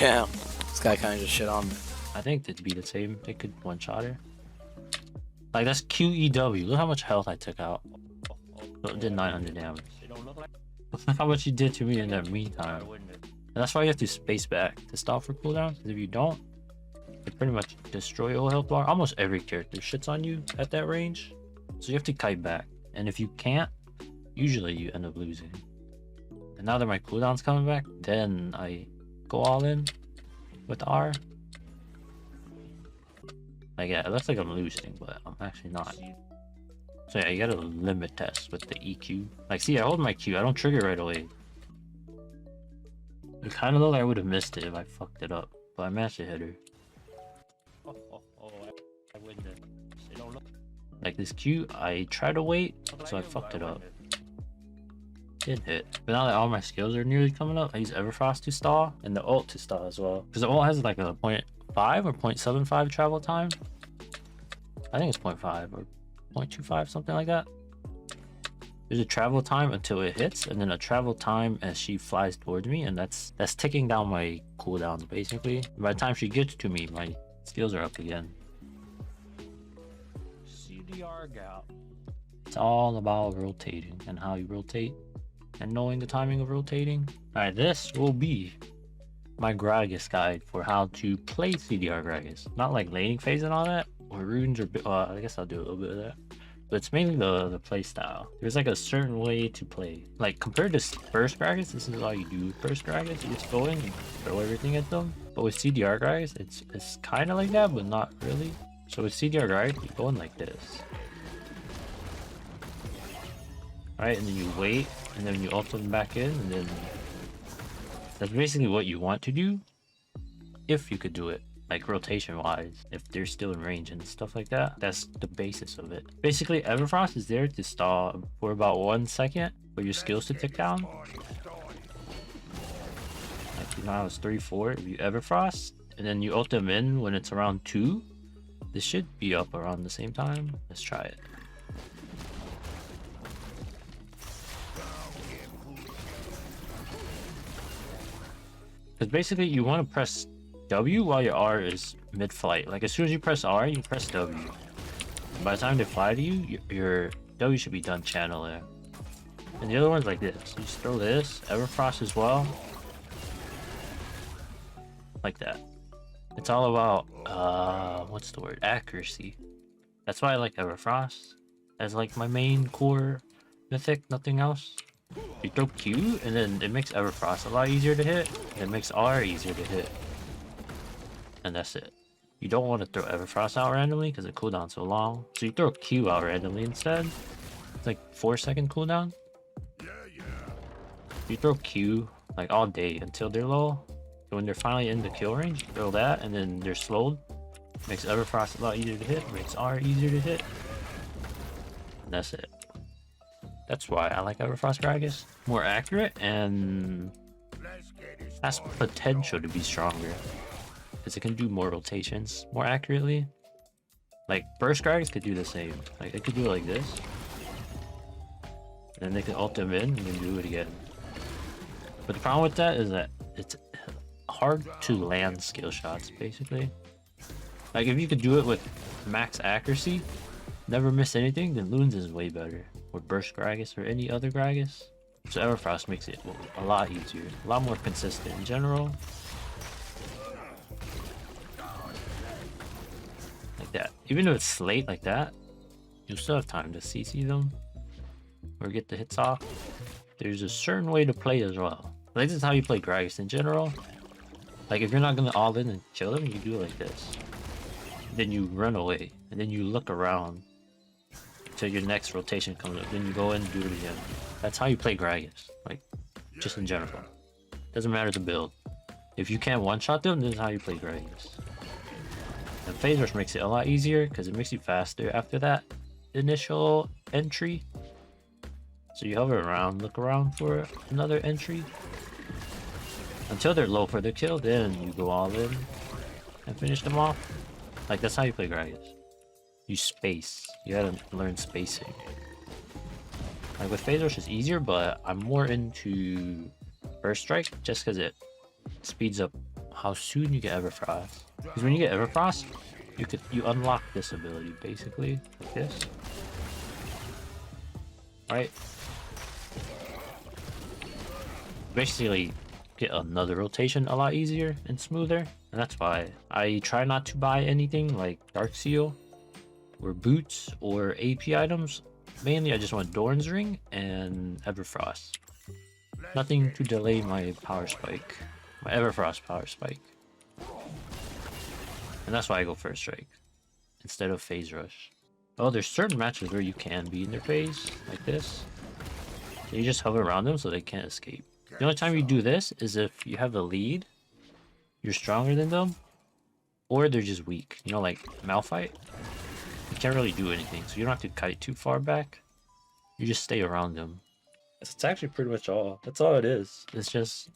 Damn. This guy kind of just shit on me. I think it'd be the same. It could one-shot her. Like, that's QEW. Look how much health I took out. Oh, it did 900 damage. Look how much he did to me in that meantime. And that's why you have to space back to stop for cooldowns. Because if you don't, you pretty much destroy your health bar. Almost every character shits on you at that range. So you have to kite back. And if you can't, usually you end up losing. And now that my cooldown's coming back, then I go all in with R. Like, yeah, it looks like I'm losing, but I'm actually not. So yeah, you gotta limit test with the EQ. Like, see, I hold my Q, I don't trigger right away. It kind of looked like I would have missed it if I fucked it up, but I managed to hit her. I win it. Like this Q, I tried to wait, so I fucked it up. Didn't hit. But now that all my skills are nearly coming up, I use Everfrost to stall and the ult to stall as well. Because the ult has like a 0.5 or 0.75 travel time. I think it's 0.5 or 0.25, something like that. There's a travel time until it hits, and then a travel time as she flies towards me, and that's ticking down my cooldowns basically. By the time she gets to me, my skills are up again. CDR Gragas. It's all about rotating and how you rotate and knowing the timing of rotating. Alright, this will be my Gragas guide for how to play CDR Gragas. Not like laning phase and all that, or runes, or I guess I'll do a little bit of that. But it's mainly the play style. There's like a certain way to play. Like compared to first Gragas, this is all you do with first Gragas. You just go in and throw everything at them. But with CDR Gragas, it's kind of like that, but not really. So with CDR Gragas, you go in like this. Alright, and then you wait, and then you ult them back in, and then that's basically what you want to do if you could do it. Like rotation wise, if they're still in range and stuff like that. That's the basis of it. Basically, Everfrost is there to stall for about 1 second for your skills to tick down. Like now it's 3-4. If you Everfrost and then you ult them in when it's around 2, this should be up around the same time. Let's try it. Because basically you want to press W while your R is mid-flight. Like as soon as you press R, you press W. And by the time they fly to you, your W should be done channel there. And the other one's like this. You just throw this, Everfrost as well. Like that. It's all about, what's the word? Accuracy. That's why I like Everfrost as like my main core mythic, nothing else. You throw Q and then it makes Everfrost a lot easier to hit. And it makes R easier to hit. And that's it. You don't want to throw Everfrost out randomly because it cooldowns so long. So you throw Q out randomly instead. It's like 4-second cooldown. You throw Q like all day until they're low. So when they're finally in the kill range, throw that and then they're slowed. Makes Everfrost a lot easier to hit. Makes R easier to hit. And that's it. That's why I like Everfrost Gragas. More accurate and has potential to be stronger. Because it can do more rotations more accurately. Like burst Gragas could do the same. Like they could do it like this. And then they can ult them in and then do it again. But the problem with that is that it's hard to land skill shots basically. Like if you could do it with max accuracy, never miss anything, then Lunes is way better. Or burst Gragas or any other Gragas. So Everfrost makes it a lot easier, a lot more consistent in general. Like that. Even though it's late like that, you still have time to CC them or get the hits off. There's a certain way to play as well. Like this is how you play Gragas in general. Like if you're not gonna all in and kill them, you do it like this. Then you run away and then you look around till your next rotation comes up. Then you go in and do it again. That's how you play Gragas. Like just in general. Doesn't matter the build. If you can't one-shot them, this is how you play Gragas. And phase rush makes it a lot easier because it makes you faster after that initial entry. So you hover around, look around for another entry until they're low for the kill, then you go all in and finish them off. Like that's how you play Gragas. You space. You gotta learn spacing. Like with phase rush is easier, but I'm more into burst strike just because it speeds up how soon you get Everfrost. Because when you get Everfrost, you unlock this ability basically like this. Right? Basically get another rotation a lot easier and smoother, and that's why I try not to buy anything like Dark Seal or boots or AP items. Mainly I just want Dorn's Ring and Everfrost. Nothing to delay my power spike, my Everfrost power spike. And that's why I go first strike instead of phase rush. Oh, there's certain matches where you can be in their phase like this. So you just hover around them so they can't escape. The only time you do this is if you have a lead, you're stronger than them, or they're just weak. You know, like Malphite, you can't really do anything, so you don't have to kite too far back. You just stay around them. It's actually pretty much all. That's all it is. It's just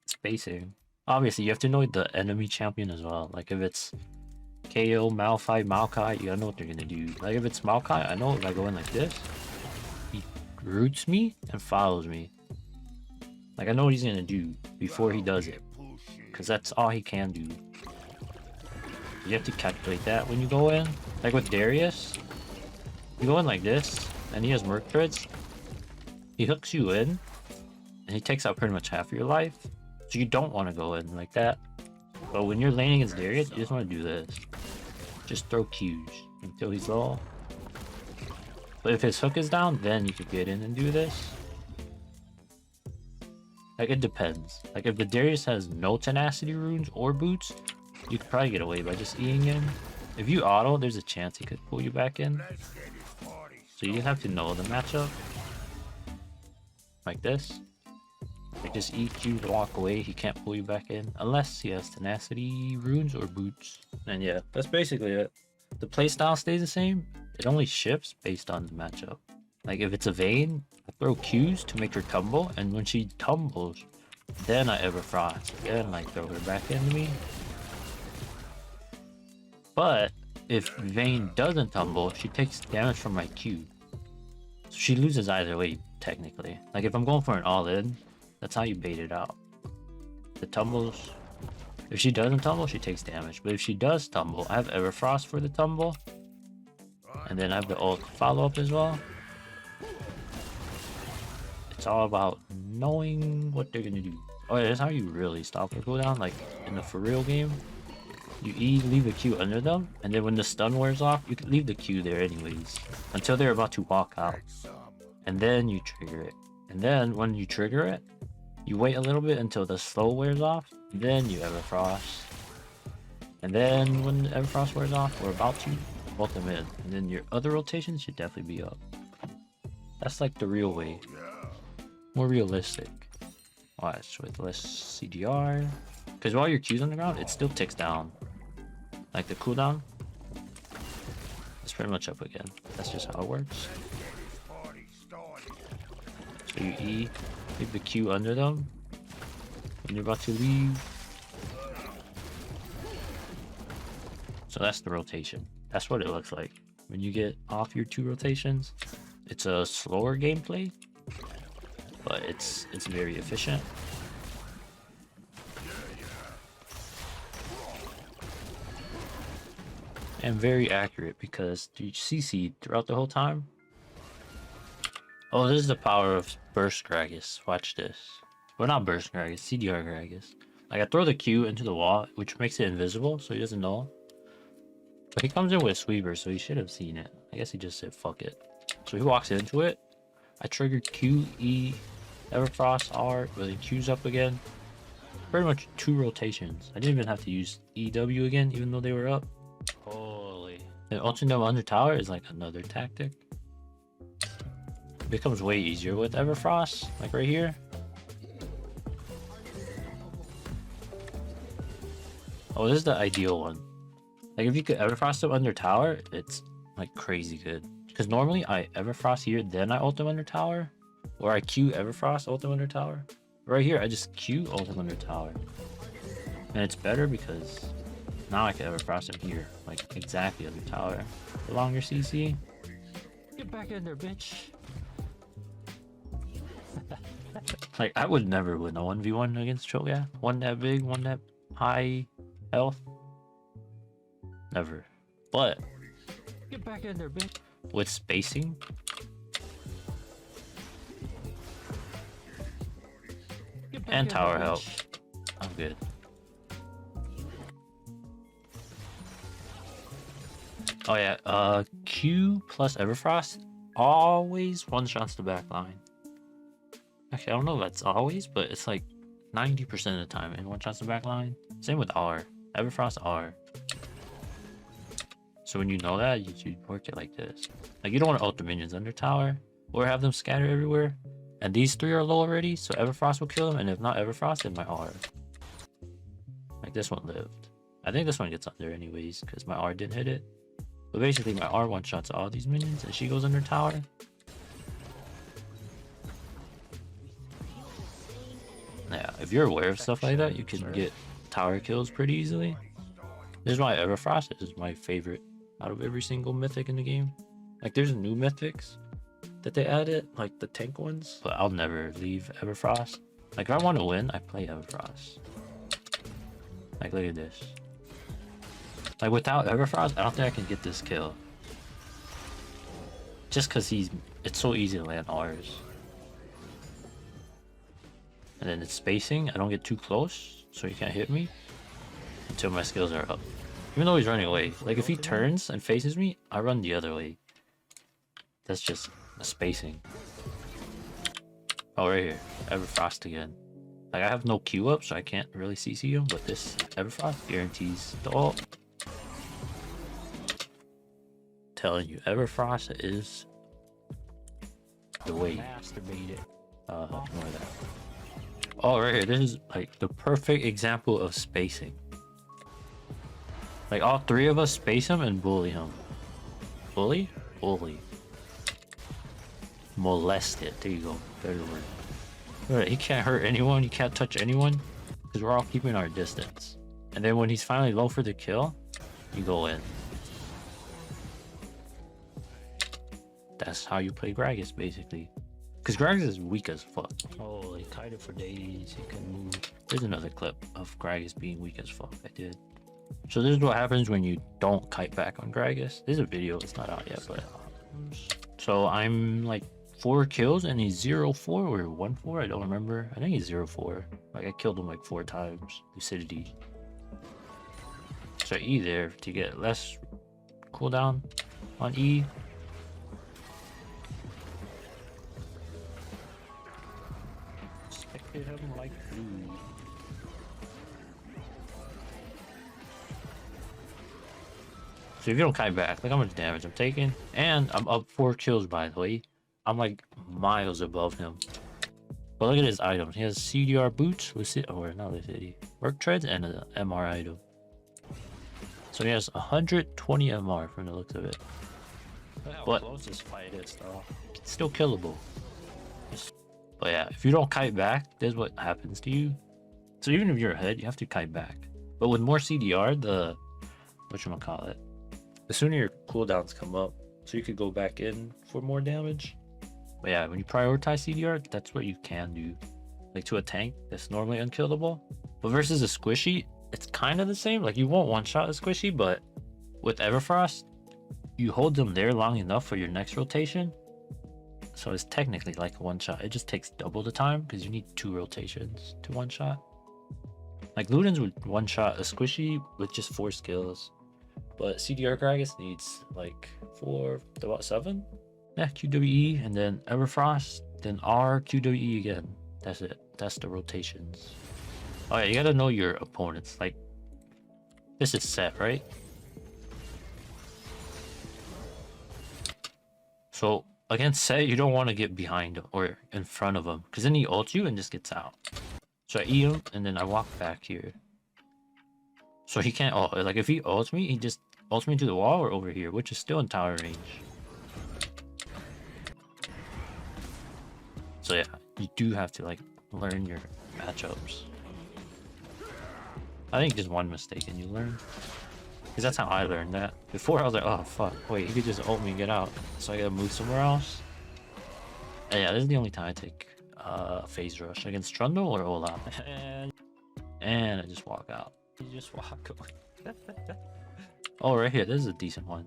spacing. Obviously, you have to know the enemy champion as well. Like if it's KO, Malphite, Maokai, you gotta know what they're gonna do. Like if it's Maokai, I know if I go in like this, he roots me and follows me. Like I know what he's gonna do before he does it, because that's all he can do. You have to calculate that when you go in. Like with Darius, you go in like this, and he has Merc Threads. He hooks you in, and he takes out pretty much half of your life. So you don't want to go in like that. But when you're laning against Darius, you just want to do this. Just throw Qs until he's low. But if his hook is down, then you could get in and do this. Like it depends. Like if the Darius has no tenacity runes or boots, you could probably get away by just Eing in. If you auto, there's a chance he could pull you back in. So you have to know the matchup. Like this. Like just eat you to walk away, he can't pull you back in. Unless he has tenacity runes or boots. And yeah, that's basically it. The playstyle stays the same. It only shifts based on the matchup. Like if it's a Vayne, I throw Qs to make her tumble, and when she tumbles, then I Everfrost. Then I throw her back into me. But if Vayne doesn't tumble, she takes damage from my Q. So she loses either way, technically. Like if I'm going for an all-in, that's how you bait it out. The tumbles. If she doesn't tumble, she takes damage. But if she does tumble, I have Everfrost for the tumble. And then I have the ult follow-up as well. It's all about knowing what they're gonna do. Oh yeah, that's how you really stop their cooldown. Like in the for real game, you leave the Q under them, and then when the stun wears off, you can leave the Q there anyways until they're about to walk out, and then you trigger it. And then when you trigger it, you wait a little bit until the slow wears off, then you Everfrost. And then when the Everfrost wears off, we're about to bolt them in, and then your other rotations should definitely be up. That's like the real way. More realistic. Watch with less CDR. Because while your Q's on the ground, it still ticks down. Like the cooldown. It's pretty much up again. That's just how it works. So you E, leave the Q under them. When you're about to leave. So that's the rotation. That's what it looks like. When you get off your 2 rotations, it's a slower gameplay. But it's very efficient. And very accurate because you CC throughout the whole time. Oh, this is the power of Burst Gragas. Watch this. Well, not Burst Gragas, CDR Gragas. Like I throw the Q into the wall, which makes it invisible, so he doesn't know. But he comes in with Sweeper, so he should have seen it. I guess he just said fuck it. So he walks into it. I triggered Q, E, Everfrost, R, with the Q's up again. Pretty much 2 rotations. I didn't even have to use EW again, even though they were up. Holy. And ulting them under tower is like another tactic. It becomes way easier with Everfrost, like right here. Oh, this is the ideal one. Like if you could Everfrost them under tower, it's like crazy good. Because normally I Everfrost here, then I ult them under tower. Or I Q Everfrost, ult them under tower. Right here, I just Q ult them under tower. And it's better because now I can Everfrost him here. Like exactly under tower. The longer CC. Get back in there, bitch. Like I would never win a 1v1 against Cho'Gath. One that big, one that high health? Never. But get back in there, bitch. With spacing, and tower help, I'm good. Oh yeah, Q plus Everfrost always one-shots the back line. Actually, I don't know if that's always, but it's like 90% of the time it one-shots the back line. Same with R. Everfrost R. So when you know that, you work it like this. Like, you don't want to ult the minions under tower or have them scatter everywhere. And these three are low already, so Everfrost will kill them. And if not Everfrost, then my R. Like, this one lived. I think this one gets under anyways, because my R didn't hit it. But basically, my R one-shots all these minions, and she goes under tower. Yeah, if you're aware of stuff like that, you can get tower kills pretty easily. This is why Everfrost is my favorite out of every single mythic in the game. Like, there's new mythics that they added, like the tank ones, but I'll never leave Everfrost. Like, if I want to win, I play Everfrost. Like, look at this. Like, without Everfrost, I don't think I can get this kill. Just because it's so easy to land R's. And then it's spacing, I don't get too close, so he can't hit me until my skills are up. Even though he's running away. Like, if he turns and faces me, I run the other way. That's just a spacing. Oh, right here. Everfrost again. Like, I have no Q up, so I can't really CC him, but this Everfrost guarantees the ult. Telling you, Everfrost is the way. Masturbate it. Ignore that. Oh, right here. This is like the perfect example of spacing. Like, all three of us space him and bully him. Bully? Bully. Molest it. There you go. Better word. Right, he can't hurt anyone. He can't touch anyone. Because we're all keeping our distance. And then when he's finally low for the kill, you go in. That's how you play Gragas, basically. Because Gragas is weak as fuck. Oh, he kited for days. He can move. There's another clip of Gragas being weak as fuck. I did. So this is what happens when you don't kite back on Gragas. This is a video, it's not out yet, but so I'm like 4 kills and he's 0-4 or 1-4, I don't remember. I think he's 0-4. Like, I killed him like 4 times. Lucidity. So E there to get less cooldown on E. Expected him like blue. So if you don't kite back, look how much damage I'm taking. And I'm up 4 kills, by the way. I'm like miles above him. But look at his items. He has CDR boots, or not Lucidity, work treads, and an MR item. So he has 120 MR from the looks of it. Look how close this fight is, though. It's still killable. But yeah, if you don't kite back, this is what happens to you. So even if you're ahead, you have to kite back. But with more CDR, the whatchamacallit, the sooner your cooldowns come up, so you could go back in for more damage. But yeah, when you prioritize CDR, that's what you can do. Like, to a tank that's normally unkillable. But versus a squishy, it's kind of the same. Like, you won't one-shot a squishy, but with Everfrost, you hold them there long enough for your next rotation. So it's technically like a one-shot. It just takes double the time because you need 2 rotations to one-shot. Like, Ludens would one-shot a squishy with just 4 skills. But CDR Gragas needs like 4, about 7. Yeah, QWE, and then Everfrost, then R, QWE again. That's it. That's the rotations. Oh yeah, you gotta know your opponents. Like, this is set, right? So against set, you don't want to get behind him or in front of him, because then he ults you and just gets out. So I E him, and then I walk back here. So he can't ult. Like, if he ults me, he just ults me to the wall or over here, which is still in tower range. So yeah, you do have to like learn your matchups. I think just one mistake and you learn. Because that's how I learned that. Before I was like, oh fuck, wait, he could just ult me and get out. So I gotta move somewhere else. And yeah, this is the only time I take phase rush against Trundle or Olaf. And I just walk out. You just walk away. Oh, right here. This is a decent one.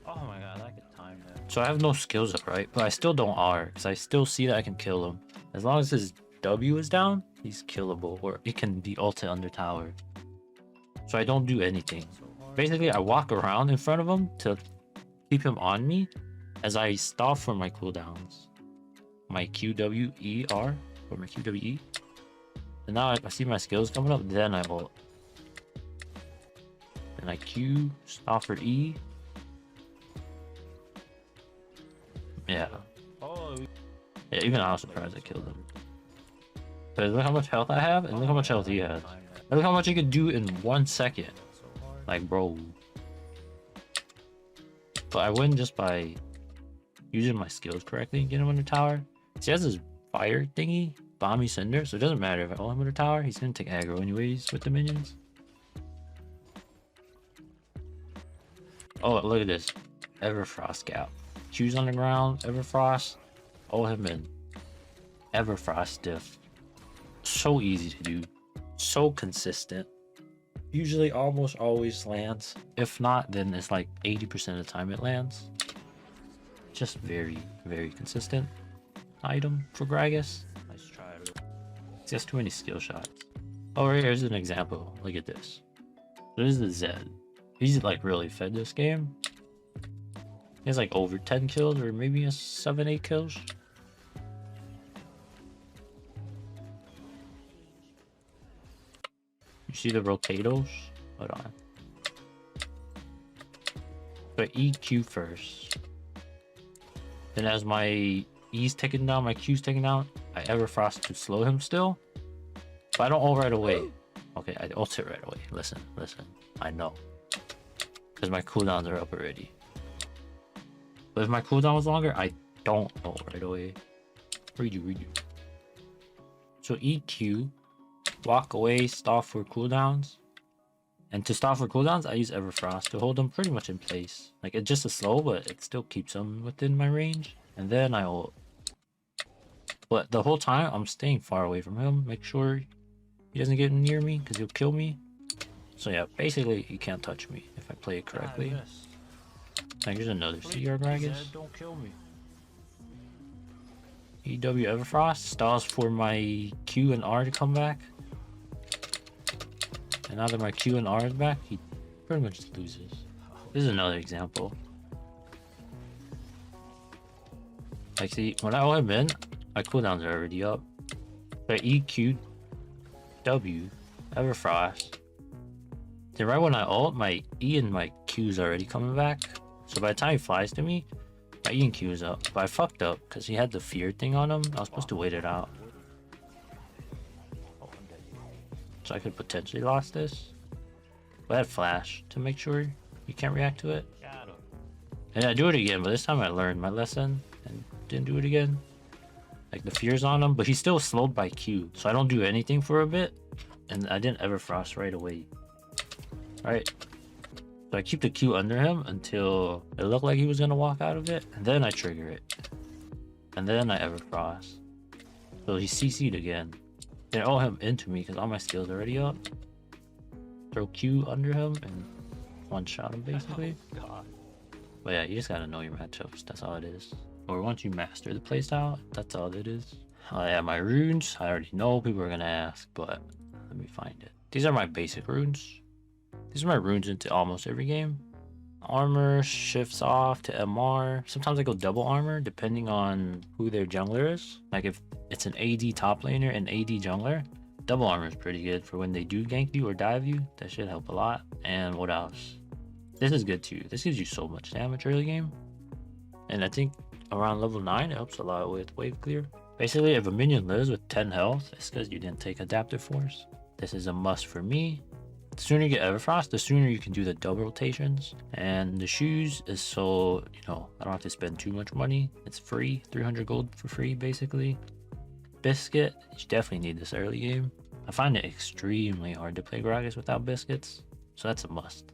Oh my god, I could time that. So I have no skills up, right? But I still don't R, because I still see that I can kill him. As long as his W is down, he's killable, or it can be ulted under tower. So I don't do anything. Basically, I walk around in front of him to keep him on me as I stop for my cooldowns. My QWER, or my QWE. And now I see my skills coming up, then I ult. Then I Q, stop for E. Yeah. Yeah, even I was surprised I killed him. But look how much health I have, and look how much health he has. And look how much you can do in 1 second. Like, bro. But I win just by using my skills correctly and get him under tower. He has this fire thingy, Bomby Cinder, so it doesn't matter if I ult him under tower, he's gonna take aggro anyways with the minions. Oh, look at this. Everfrost gap. Q's on the ground, Everfrost. Ult him in. Everfrost diff. So easy to do. So consistent. Usually almost always lands. If not, then it's like 80% of the time it lands. Just very, very consistent item for Gragas. Nice try. He has too many skill shots. Oh, right here's an example. Look at this. This is the Zed. He's like really fed this game. He has like over 10 kills or maybe a 7-8 kills. You see the rotatos? Hold on. So EQ first. Then as my E's taken down, my Q's taken down, I Everfrost to slow him still. But I don't ult right away. Okay, I ult it right away. Listen. I know. Because my cooldowns are up already. But if my cooldown was longer, I don't ult right away. Redo. So EQ. Walk away, stop for cooldowns. And to stop for cooldowns, I use Everfrost to hold them pretty much in place. Like, it's just a slow, but it still keeps them within my range. And then I ult. But the whole time, I'm staying far away from him. Make sure he doesn't get near me, because he'll kill me. So yeah, basically, he can't touch me if I play it correctly. Now here's another CDR Gragas. Don't kill me. EW Everfrost stalls for my Q and R to come back. And now that my Q and R is back, he pretty much loses. This is another example. Like, see, when I ult him in, my cooldowns are already up. But EQ W Everfrost. Then right when I ult, my E and my Q is already coming back. So by the time he flies to me, my E and Q is up. But I fucked up because he had the fear thing on him. I was supposed to wait it out. So I could potentially lost this. But I had flash to make sure you can't react to it. And I do it again, but this time I learned my lesson and didn't do it again. Like, the fear's on him, but he's still slowed by Q. So I don't do anything for a bit. And I didn't Everfrost right away. Alright. So I keep the Q under him until it looked like he was gonna walk out of it. And then I trigger it. And then I Everfrost. So he CC'd again. Then I ult him into me because all my skills are already up. Throw Q under him and one-shot him basically. Oh, God. But yeah, you just gotta know your matchups. That's all it is. Or once you master the playstyle, that's all it is. I have my runes. I already know people are gonna ask, but let me find it. These are my basic runes. These are my runes into almost every game. Armor shifts off to MR. Sometimes I go double armor depending on who their jungler is. Like if it's an AD top laner and AD jungler, double armor is pretty good for when they do gank you or dive you. That should help a lot. And what else? This is good too. This gives you so much damage early game. And I think around level 9 it helps a lot with wave clear. Basically, if a minion lives with 10 health, it's because you didn't take adaptive force. This is a must for me. The sooner you get Everfrost, the sooner you can do the double rotations. And the shoes is so, you know, I don't have to spend too much money. It's free, 300 gold for free basically. Biscuit, you definitely need this early game. I find it extremely hard to play Gragas without biscuits, so that's a must.